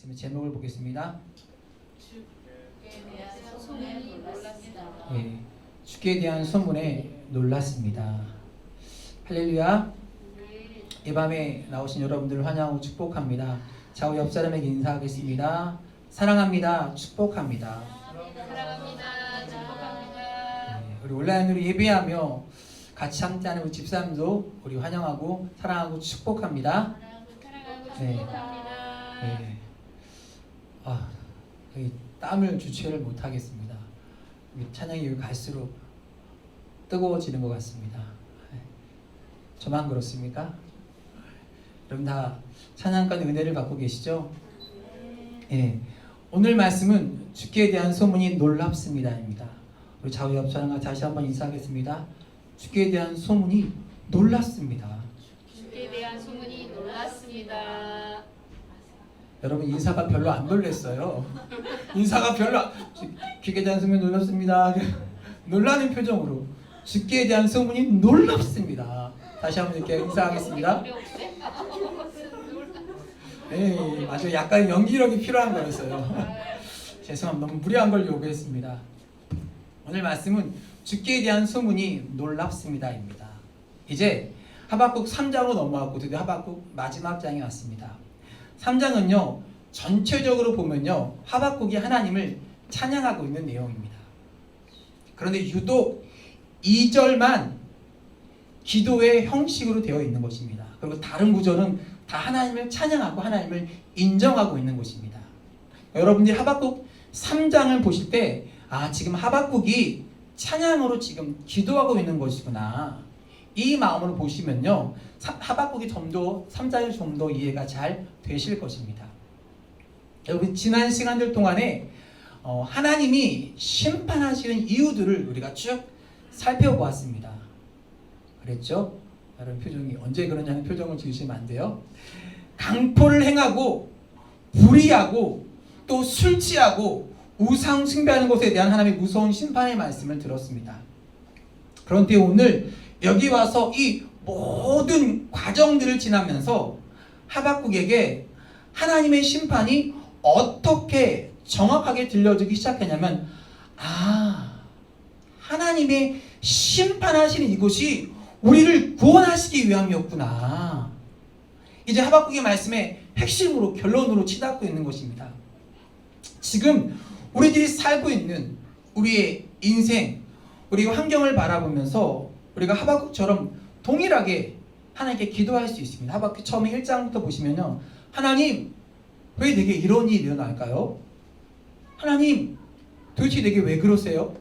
말씀의 제목을 보겠습니다. 주께 대한 소문에 놀랐습니다. 예, 주께 대한 소문에 놀랐습니다. 할렐루야. 이 밤에 나오신 여러분들을 환영하고 축복합니다. 좌우 옆 사람에게 인사하겠습니다. 사랑합니다. 축복합니다. 사랑합니다. 축복합니다. 네, 우리 온라인으로 예배하며 같이 함께하는 우리 집사님도 우리 환영하고 사랑하고 축복합니다. 사랑하고 네. 축복합니다. 네. 땀을 주체를 못하겠습니다. 찬양이 여기 갈수록 뜨거워지는 것 같습니다. 저만 그렇습니까? 여러분 다 찬양과 은혜를 받고 계시죠? 네. 오늘 말씀은 주께 대한 소문이 놀랍습니다입니다. 우리 좌우 옆 사람과 다시 한번 인사하겠습니다. 주께 대한 소문이 놀랍습니다. 주께 대한 소문이 놀랐습니다. 여러분 인사가 별로 안 놀랬어요. 인사가 별로 주께 대한 소문이 놀랍습니다. 놀라는 표정으로 주께 대한 소문이 놀랍습니다. 다시 한번 이렇게 인사하겠습니다. 네, 아주 약간 연기력이 필요한 거였어요. 죄송합니다. 너무 무리한 걸 요구했습니다. 오늘 말씀은 주께 대한 소문이 놀랍습니다입니다. 이제 하박국 3장으로 넘어왔고 드디어 하박국 마지막 장이 왔습니다. 3장은요 전체적으로 보면요 하박국이 하나님을 찬양하고 있는 내용입니다. 그런데 유독 2절만 기도의 형식으로 되어 있는 것입니다. 그리고 다른 구절은 다 하나님을 찬양하고 하나님을 인정하고 있는 것입니다. 여러분들이 하박국 3장을 보실 때 지금 하박국이 찬양으로 지금 기도하고 있는 것이구나 이 마음으로 보시면요 하박국이 좀 더 3장이 좀 더 이해가 잘 되실 것입니다. 여러분 지난 시간들 동안에 하나님이 심판하시는 이유들을 우리가 쭉 살펴보았습니다. 그랬죠? 여러분 표정이 언제 그러냐는 표정을 지으시면 안 돼요. 강포를 행하고 불의하고 또 술 취하고 우상 숭배하는 것에 대한 하나님의 무서운 심판의 말씀을 들었습니다. 그런데 오늘 여기 와서 이 모든 과정들을 지나면서 하박국에게 하나님의 심판이 어떻게 정확하게 들려지기 시작했냐면 하나님의 심판하시는 이것이 우리를 구원하시기 위함이었구나. 이제 하박국의 말씀의 핵심으로 결론으로 치닫고 있는 것입니다. 지금 우리들이 살고 있는 우리의 인생, 우리의 환경을 바라보면서 우리가 하박국처럼 동일하게 하나님께 기도할 수 있습니다. 하박국 처음에 1장부터 보시면요. 하나님, 왜 내게 이런 일이 일어날까요? 하나님, 도대체 내게 왜 그러세요?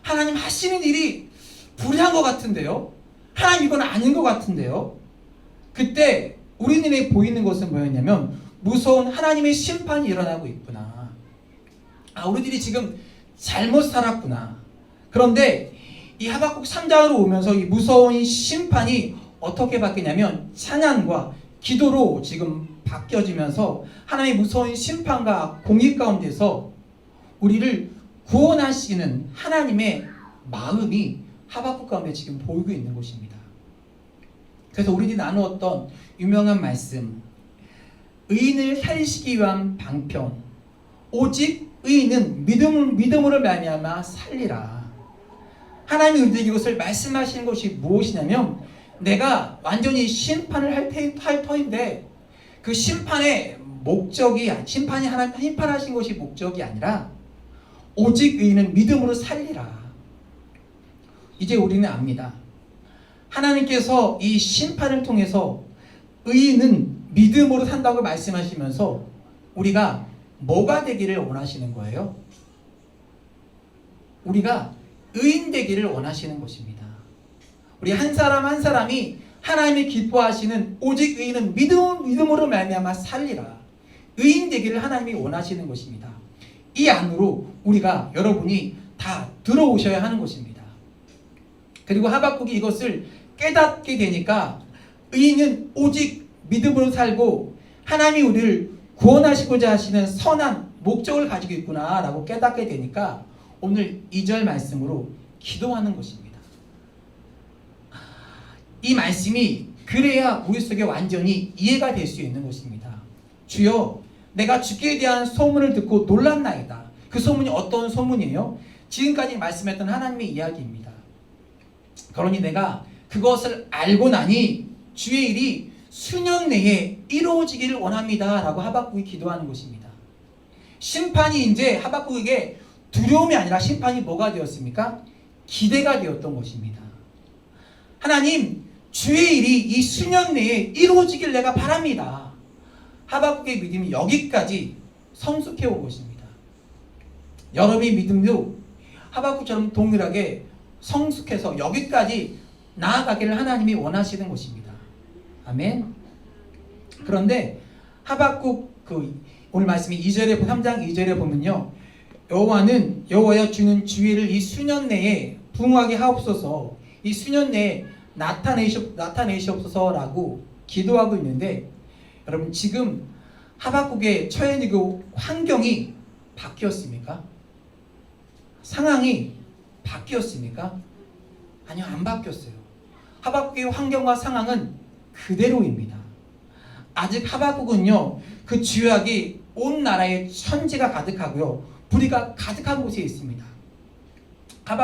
하나님 하시는 일이 불의한 것 같은데요? 하나님 이건 아닌 것 같은데요? 그때 우리 눈에 보이는 것은 뭐였냐면 무서운 하나님의 심판이 일어나고 있구나. 우리들이 지금 잘못 살았구나. 그런데 이 하박국 3장으로 오면서 이 무서운 심판이 어떻게 바뀌냐면 찬양과 기도로 지금 바뀌어지면서 하나님의 무서운 심판과 공의 가운데서 우리를 구원하시는 하나님의 마음이 하박국 가운데 지금 보이고 있는 것입니다. 그래서 우리들이 나누었던 유명한 말씀, 의인을 살리시기 위한 방편, 오직 의인은 믿음으로 말미암아 살리라. 하나님이 우리에게 이것을 말씀하시는 것이 무엇이냐면 내가 완전히 심판을 할 터인데 그 심판의 목적이 심판이 하나님 심판하신 것이 목적이 아니라 오직 의인은 믿음으로 살리라. 이제 우리는 압니다. 하나님께서 이 심판을 통해서 의인은 믿음으로 산다고 말씀하시면서 우리가 뭐가 되기를 원하시는 거예요? 우리가 의인 되기를 원하시는 것입니다. 우리 한 사람 한 사람이 하나님이 기뻐하시는 오직 의인은 믿음으로 말미암아 살리라. 의인 되기를 하나님이 원하시는 것입니다. 이 안으로 우리가 여러분이 다 들어오셔야 하는 것입니다. 그리고 하박국이 이것을 깨닫게 되니까 의인은 오직 믿음으로 살고 하나님이 우리를 구원하시고자 하시는 선한 목적을 가지고 있구나 라고 깨닫게 되니까 오늘 2절 말씀으로 기도하는 것입니다. 이 말씀이 그래야 우리 속에 완전히 이해가 될 수 있는 것입니다. 주여 내가 주께 대한 소문을 듣고 놀랐나이다. 그 소문이 어떤 소문이에요? 지금까지 말씀했던 하나님의 이야기입니다. 그러니 내가 그것을 알고 나니 주의 일이 수년 내에 이루어지기를 원합니다 라고 하박국이 기도하는 것입니다. 심판이 이제 하박국에게 두려움이 아니라 심판이 뭐가 되었습니까? 기대가 되었던 것입니다. 하나님, 주의 일이 이 수년 내에 이루어지길 내가 바랍니다. 하박국의 믿음이 여기까지 성숙해 온 것입니다. 여러분의 믿음도 하박국처럼 동일하게 성숙해서 여기까지 나아가기를 하나님이 원하시는 것입니다. 아멘. 그런데 하박국 오늘 말씀이 2절에 3장 2절에 보면요. 여호와여 주는 주의를 이 수년 내에 부응하게 하옵소서. 이 수년 내에 나타내시옵소서라고 기도하고 있는데 여러분 지금 하박국의 처해 있는 그 환경이 바뀌었습니까? 상황이 바뀌었습니까? 아니요, 안 바뀌었어요. 하박국의 환경과 상황은 그대로입니다. 아직 하박국은요, 그 죄악이 온 나라에 천지가 가득하고요, 불의가 가득한 곳에 있습니다.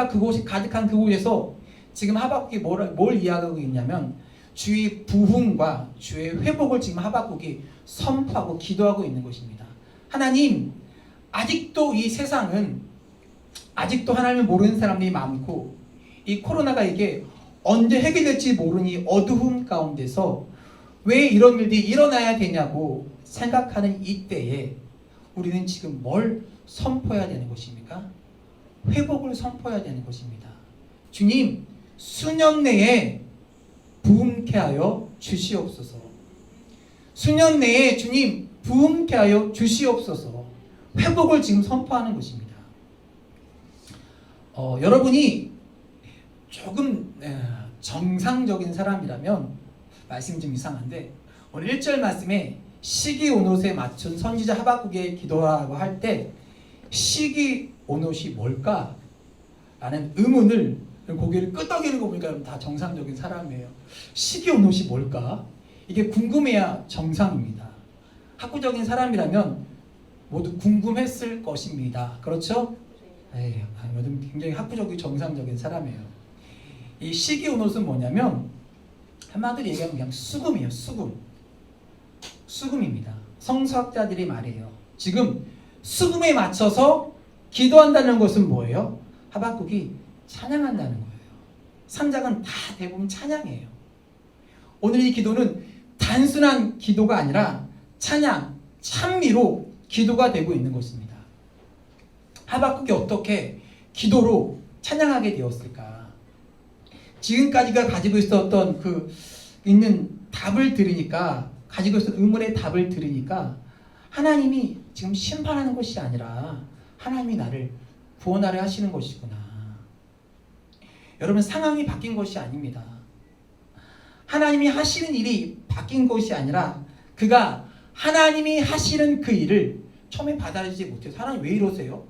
그곳이 가득한 그곳에서 지금 하박국이 뭘 이야기하고 있냐면 주의 부흥과 주의 회복을 지금 하박국이 선포하고 기도하고 있는 것입니다. 하나님, 아직도 이 세상은 아직도 하나님을 모르는 사람들이 많고 이 코로나가 이게 언제 해결될지 모르니 어두운 가운데서 왜 이런 일들이 일어나야 되냐고 생각하는 이때에 우리는 지금 뭘 선포해야 되는 것입니까? 회복을 선포해야 되는 것입니다. 주님, 수년 내에 부흥케 하여 주시옵소서. 수년 내에 주님 부흥케 하여 주시옵소서. 회복을 지금 선포하는 것입니다. 여러분이 조금 정상적인 사람이라면 말씀이 좀 이상한데 오늘 1절 말씀에 시기 온옷에 맞춘 선지자 하박국의 기도라고 할 때 시기 온옷이 뭘까? 라는 의문을 고개를 끄덕이는 거 보니까 다 정상적인 사람이에요. 시기 온옷이 뭘까? 이게 궁금해야 정상입니다. 학구적인 사람이라면 모두 궁금했을 것입니다. 그렇죠? 요즘 굉장히 학구적이고 정상적인 사람이에요. 이 시기 온옷은 뭐냐면 한마디로 얘기하면 그냥 수금이에요. 수금입니다. 성서학자들이 말해요. 지금 수금에 맞춰서 기도한다는 것은 뭐예요? 하박국이 찬양한다는 거예요. 3장은 다 대부분 찬양이에요. 오늘 이 기도는 단순한 기도가 아니라 찬양, 찬미로 기도가 되고 있는 것입니다. 하박국이 어떻게 기도로 찬양하게 되었을까? 지금까지가 가지고 있었던 있는 답을 들으니까, 가지고 있었던 의문의 답을 들으니까 하나님이 지금 심판하는 것이 아니라 하나님이 나를 구원하려 하시는 것이구나. 여러분, 상황이 바뀐 것이 아닙니다. 하나님이 하시는 일이 바뀐 것이 아니라 그가 하나님이 하시는 그 일을 처음에 받아들이지 못해서 하나님 왜 이러세요?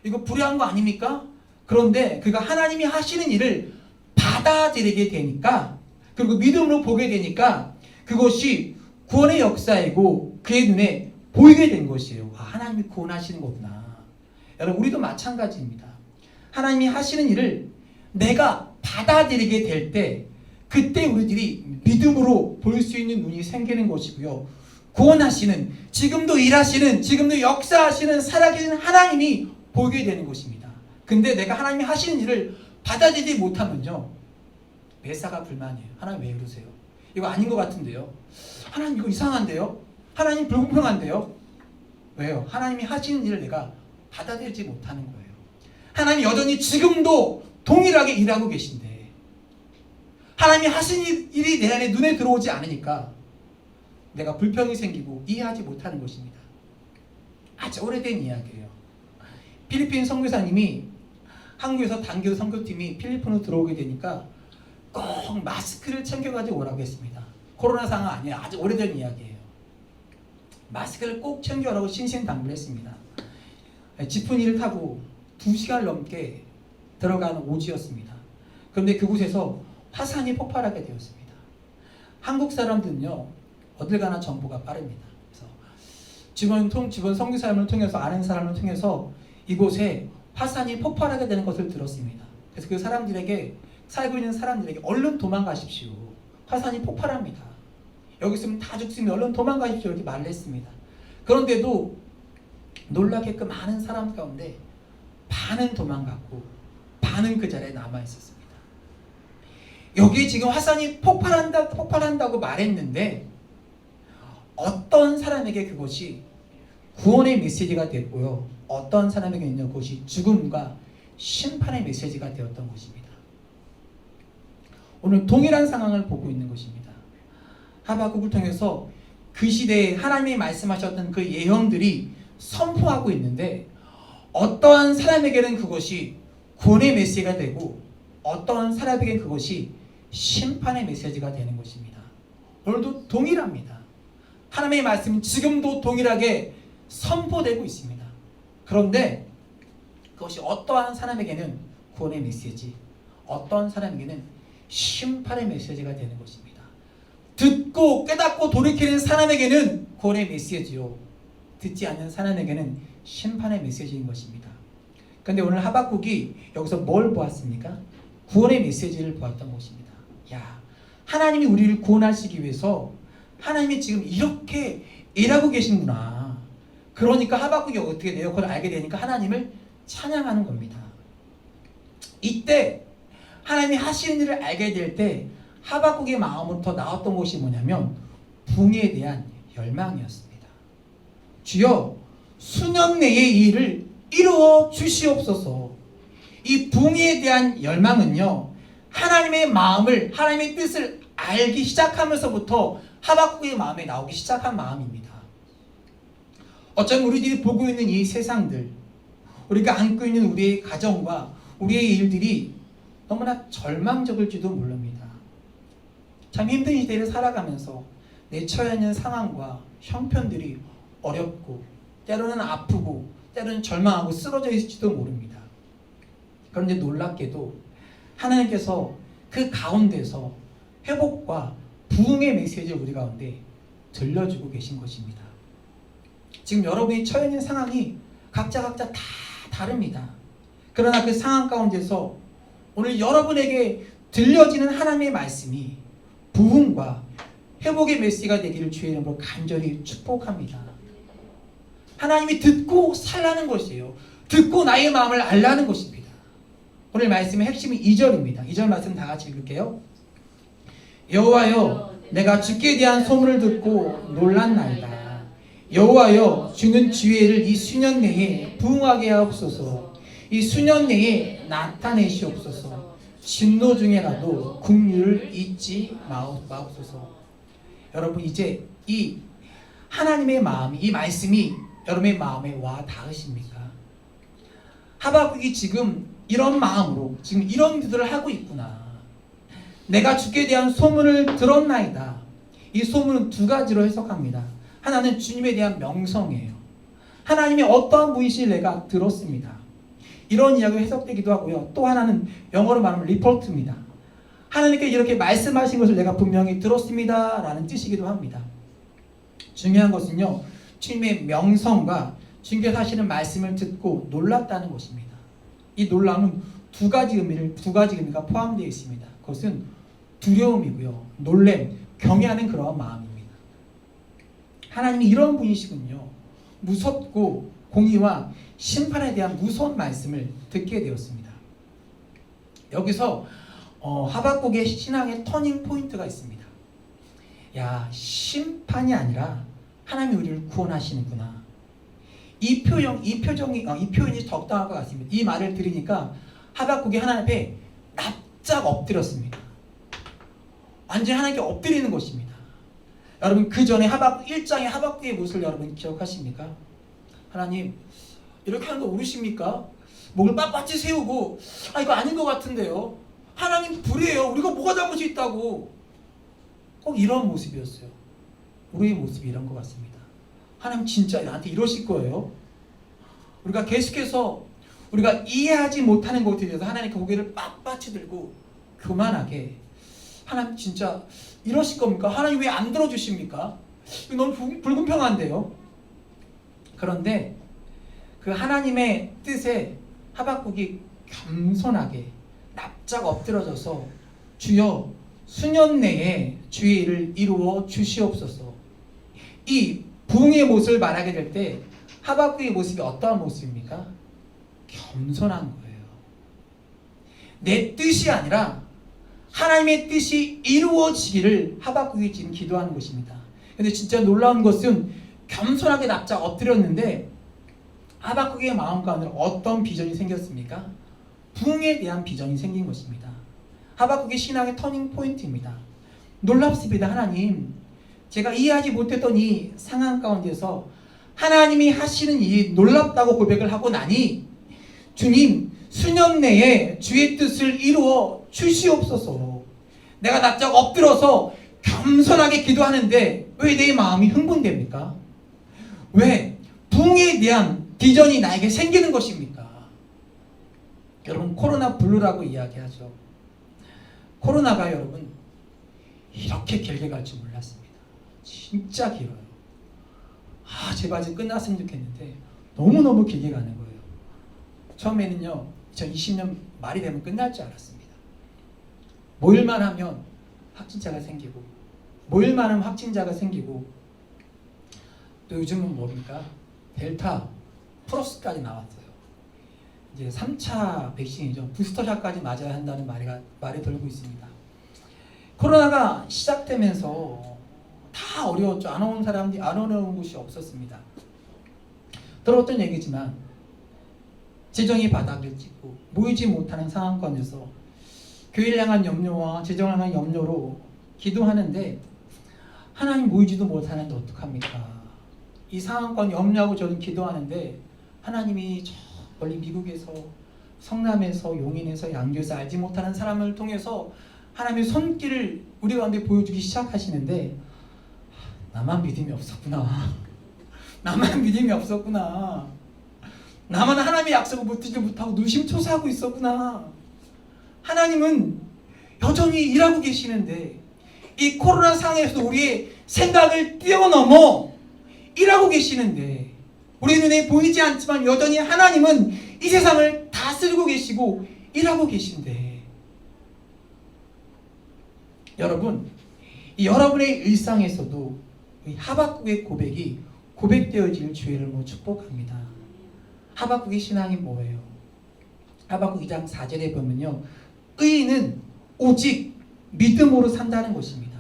이거 불의한 거 아닙니까? 그런데 그가 하나님이 하시는 일을 받아들이게 되니까, 그리고 믿음으로 보게 되니까 그것이 구원의 역사이고 그의 눈에 보이게 된 것이에요. 하나님이 구원하시는 거구나. 여러분, 우리도 마찬가지입니다. 하나님이 하시는 일을 내가 받아들이게 될 때 그때 우리들이 믿음으로 볼 수 있는 눈이 생기는 것이고요. 구원하시는, 지금도 일하시는, 지금도 역사하시는 살아계신 하나님이 보이게 되는 것입니다. 근데 내가 하나님이 하시는 일을 받아들이지 못하면요, 매사가 불만이에요. 하나님 왜 그러세요? 이거 아닌 것 같은데요? 하나님 이거 이상한데요? 하나님 불공평한데요? 왜요? 하나님이 하시는 일을 내가 받아들이지 못하는 거예요. 하나님 여전히 지금도 동일하게 일하고 계신데 하나님이 하신 일이 내 안에 눈에 들어오지 않으니까 내가 불평이 생기고 이해하지 못하는 것입니다. 아주 오래된 이야기예요. 필리핀 선교사님이 한국에서 단교 선교팀이 필리핀으로 들어오게 되니까 꼭 마스크를 챙겨가지고 오라고 했습니다. 코로나 상황 아니에요. 아주 오래된 이야기예요. 마스크를 꼭 챙겨오라고 신신당부를 했습니다. 지프니를 타고 2시간 넘게 들어가는 오지였습니다. 그런데 그곳에서 화산이 폭발하게 되었습니다. 한국 사람들은요, 어딜 가나 정보가 빠릅니다. 그래서 주변 선교 사람을 통해서 아는 사람을 통해서 이곳에 화산이 폭발하게 되는 것을 들었습니다. 그래서 그 사람들에게 살고 있는 사람들에게 얼른 도망가십시오. 화산이 폭발합니다. 여기 있으면 다 죽습니다. 얼른 도망가십시오. 이렇게 말을 했습니다. 그런데도 놀라게끔 많은 사람 가운데 반은 도망갔고 반은 그 자리에 남아 있었습니다. 여기 지금 화산이 폭발한다고 말했는데 어떤 사람에게 그것이 구원의 메시지가 됐고요. 어떤 사람에게는 그것이 죽음과 심판의 메시지가 되었던 것입니다. 오늘 동일한 상황을 보고 있는 것입니다. 하박국을 통해서 그 시대에 하나님이 말씀하셨던 그 예언들이 선포하고 있는데 어떠한 사람에게는 그것이 구원의 메시지가 되고 어떠한 사람에게는 그것이 심판의 메시지가 되는 것입니다. 오늘도 동일합니다. 하나님의 말씀은 지금도 동일하게 선포되고 있습니다. 그런데 그것이 어떠한 사람에게는 구원의 메시지, 어떠한 사람에게는 심판의 메시지가 되는 것입니다. 듣고 깨닫고 돌이키는 사람에게는 구원의 메시지요, 듣지 않는 사람에게는 심판의 메시지인 것입니다. 그런데 오늘 하박국이 여기서 뭘 보았습니까? 구원의 메시지를 보았던 것입니다. 야, 하나님이 우리를 구원하시기 위해서 하나님이 지금 이렇게 일하고 계신구나. 그러니까 하박국이 어떻게 돼요? 그걸 알게 되니까 하나님을 찬양하는 겁니다. 이때 하나님이 하시는 일을 알게 될 때 하박국의 마음으로부터 나왔던 것이 뭐냐면 붕에 대한 열망이었습니다. 주여, 수년 내에 이 일을 이루어 주시옵소서. 이 붕에 대한 열망은요, 하나님의 마음을, 하나님의 뜻을 알기 시작하면서부터 하박국의 마음에 나오기 시작한 마음입니다. 어쩌면 우리들이 보고 있는 이 세상들, 우리가 안고 있는 우리의 가정과 우리의 일들이 너무나 절망적일지도 모릅니다. 참 힘든 시대를 살아가면서 내 처해 있는 상황과 형편들이 어렵고 때로는 아프고 때로는 절망하고 쓰러져 있을지도 모릅니다. 그런데 놀랍게도 하나님께서 그 가운데서 회복과 부흥의 메시지를 우리 가운데 들려주고 계신 것입니다. 지금 여러분이 처해 있는 상황이 각자 다 다릅니다. 그러나 그 상황 가운데서 오늘 여러분에게 들려지는 하나님의 말씀이 부흥과 회복의 메시지가 되기를 주의 이름으로 간절히 축복합니다. 하나님이 듣고 살라는 것이에요. 듣고 나의 마음을 알라는 것입니다. 오늘 말씀의 핵심이 2절입니다. 2절 말씀 다 같이 읽을게요. 여호와여, 내가 주께 대한 소문을 듣고 놀랐나이다. 여호와여, 주는 지혜를 이 수년 내에 부응하게 하옵소서. 이 수년 내에 나타내시옵소서. 진노 중에라도 긍휼을 잊지 마옵소서. 여러분, 이제 이 하나님의 마음, 이 말씀이 여러분의 마음에 와 닿으십니까? 하박국이 지금 이런 마음으로 지금 이런 기도를 하고 있구나. 내가 주께 대한 소문을 들었나이다. 이 소문은 두 가지로 해석합니다. 하나는 주님에 대한 명성이에요. 하나님이 어떠한 분이신지 내가 들었습니다. 이런 이야기가 해석되기도 하고요. 또 하나는 영어로 말하면 리포트입니다. 하나님께 이렇게 말씀하신 것을 내가 분명히 들었습니다 라는 뜻이기도 합니다. 중요한 것은요, 주님의 명성과 주님께서 하시는 말씀을 듣고 놀랐다는 것입니다. 이 놀람은 두 가지 의미가 포함되어 있습니다. 그것은 두려움이고요, 놀램, 경외하는 그러한 마음입니다. 하나님이 이런 분이시군요. 무섭고 공의와 심판에 대한 무서운 말씀을 듣게 되었습니다. 여기서 하박국의 신앙의 터닝 포인트가 있습니다. 야, 심판이 아니라 하나님이 우리를 구원하시는구나. 이 표현이 적당할 것 같습니다. 이 말을 들으니까 하박국이 하나님 앞에 납작 엎드렸습니다. 완전히 하나님께 엎드리는 것입니다. 여러분, 그 전에 하박국 1장의 하박국의 모습을 여러분 기억하십니까? 하나님, 이렇게 하는 거 모르십니까? 목을 빳빳이 세우고, 이거 아닌 것 같은데요. 하나님 불이에요. 우리가 뭐가 잘못이 있다고. 꼭 이런 모습이었어요. 우리의 모습이 이런 것 같습니다. 하나님 진짜 나한테 이러실 거예요? 우리가 계속해서 우리가 이해하지 못하는 것에 대해서 하나님께 고개를 빳빳이 들고 교만하게, 하나님 진짜 이러실 겁니까? 하나님 왜 안 들어주십니까? 이거 너무 불공평한데요? 그런데 그 하나님의 뜻에 하박국이 겸손하게 납작 엎드러져서 주여 수년 내에 주의 일을 이루어 주시옵소서. 이 부흥의 모습을 말하게 될 때 하박국의 모습이 어떠한 모습입니까? 겸손한 거예요. 내 뜻이 아니라 하나님의 뜻이 이루어지기를 하박국이 지금 기도하는 것입니다. 근데 진짜 놀라운 것은 겸손하게 납작 엎드렸는데 하박국의 마음 가운데 어떤 비전이 생겼습니까? 부흥에 대한 비전이 생긴 것입니다. 하박국의 신앙의 터닝 포인트입니다. 놀랍습니다. 하나님, 제가 이해하지 못했던 이 상황 가운데서 하나님이 하시는 일이 놀랍다고 고백을 하고 나니 주님, 수년 내에 주의 뜻을 이루어 주시옵소서. 내가 납작 엎드려서 겸손하게 기도하는데 왜 내 마음이 흥분됩니까? 왜 부흥에 대한 비전이 나에게 생기는 것입니까? 여러분, 코로나 블루라고 이야기하죠. 코로나가 여러분 이렇게 길게 갈 줄 몰랐습니다. 진짜 길어요. 제발 좀 끝났으면 좋겠는데 너무너무 길게 가는 거예요. 처음에는요 2020년 말이 되면 끝날 줄 알았습니다. 모일만 하면 확진자가 생기고, 모일만 하면 확진자가 생기고, 또 요즘은 뭡니까? 델타 플러스까지 나왔어요. 이제 3차 백신이죠. 부스터샷까지 맞아야 한다는 말이 돌고 있습니다. 코로나가 시작되면서 다 어려웠죠. 안 온 사람들이 안 오는 곳이 없었습니다. 들었던 얘기지만 재정이 바닥을 찍고 모이지 못하는 상황권에서 교회를 향한 염려와 재정을 향한 염려로 기도하는데 하나님 모이지도 못하는데 어떡합니까? 이 상황권 염려하고 저는 기도하는데 하나님이 저 멀리 미국에서, 성남에서, 용인에서, 양주에서 알지 못하는 사람을 통해서 하나님의 손길을 우리 가운데 보여주기 시작하시는데 나만 믿음이 없었구나. 나만 믿음이 없었구나. 나만 하나님의 약속을 붙들지 못하고 누심초사하고 있었구나. 하나님은 여전히 일하고 계시는데 이 코로나 상황에서도 우리의 생각을 뛰어넘어 일하고 계시는데 우리 눈에 보이지 않지만 여전히 하나님은 이 세상을 다스리고 계시고 일하고 계신데 여러분, 여러분의 일상에서도 이 하박국의 고백이 고백되어질 주의를 축복합니다. 하박국의 신앙이 뭐예요? 하박국 2장 4절에 보면요, 의인은 오직 믿음으로 산다는 것입니다.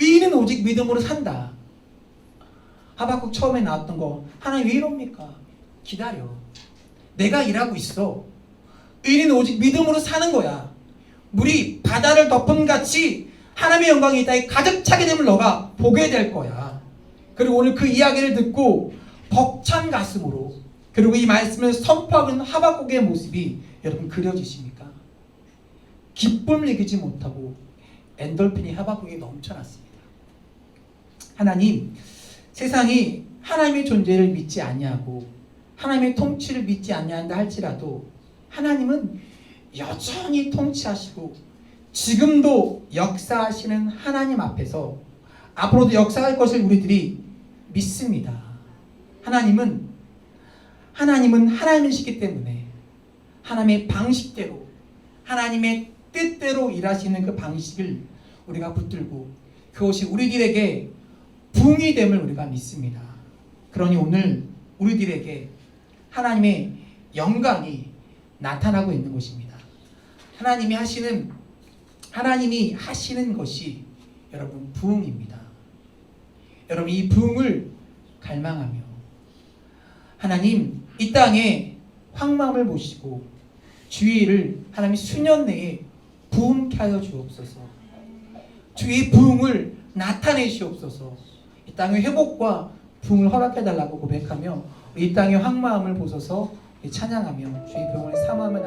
의인은 오직 믿음으로 산다. 하박국 처음에 나왔던 거, 하나님 왜 이럽니까? 기다려. 내가 일하고 있어. 의인은 오직 믿음으로 사는 거야. 물이 바다를 덮은 같이 하나님의 영광이 이 땅에 가득 차게 되면 너가 보게 될 거야. 그리고 오늘 그 이야기를 듣고 벅찬 가슴으로, 그리고 이 말씀을 선포하고 있는 하박국의 모습이 여러분 그려지십니까? 기쁨을 이기지 못하고 엔돌핀이 하박국에 넘쳐났습니다. 하나님, 세상이 하나님의 존재를 믿지 아니하고 하나님의 통치를 믿지 아니한다 할지라도 하나님은 여전히 통치하시고 지금도 역사하시는 하나님 앞에서 앞으로도 역사할 것을 우리들이 믿습니다. 하나님은 하나님이시기 때문에 하나님의 방식대로, 하나님의 뜻대로 일하시는 그 방식을 우리가 붙들고 그것이 우리들에게 부흥이 됨을 우리가 믿습니다. 그러니 오늘 우리들에게 하나님의 영광이 나타나고 있는 것입니다. 하나님이 하시는 것이 여러분 부흥입니다. 여러분, 이 부흥을 갈망하며 하나님 이 땅에 황망을 보시고 주의 일을 하나님 수년 내에 부흥케 하여 주옵소서. 주의 부흥을 나타내시옵소서. 이 땅의 회복과 부흥을 허락해 달라고 고백하며 이 땅의 황망함을 보소서 찬양하며 주의 부흥을 사모하며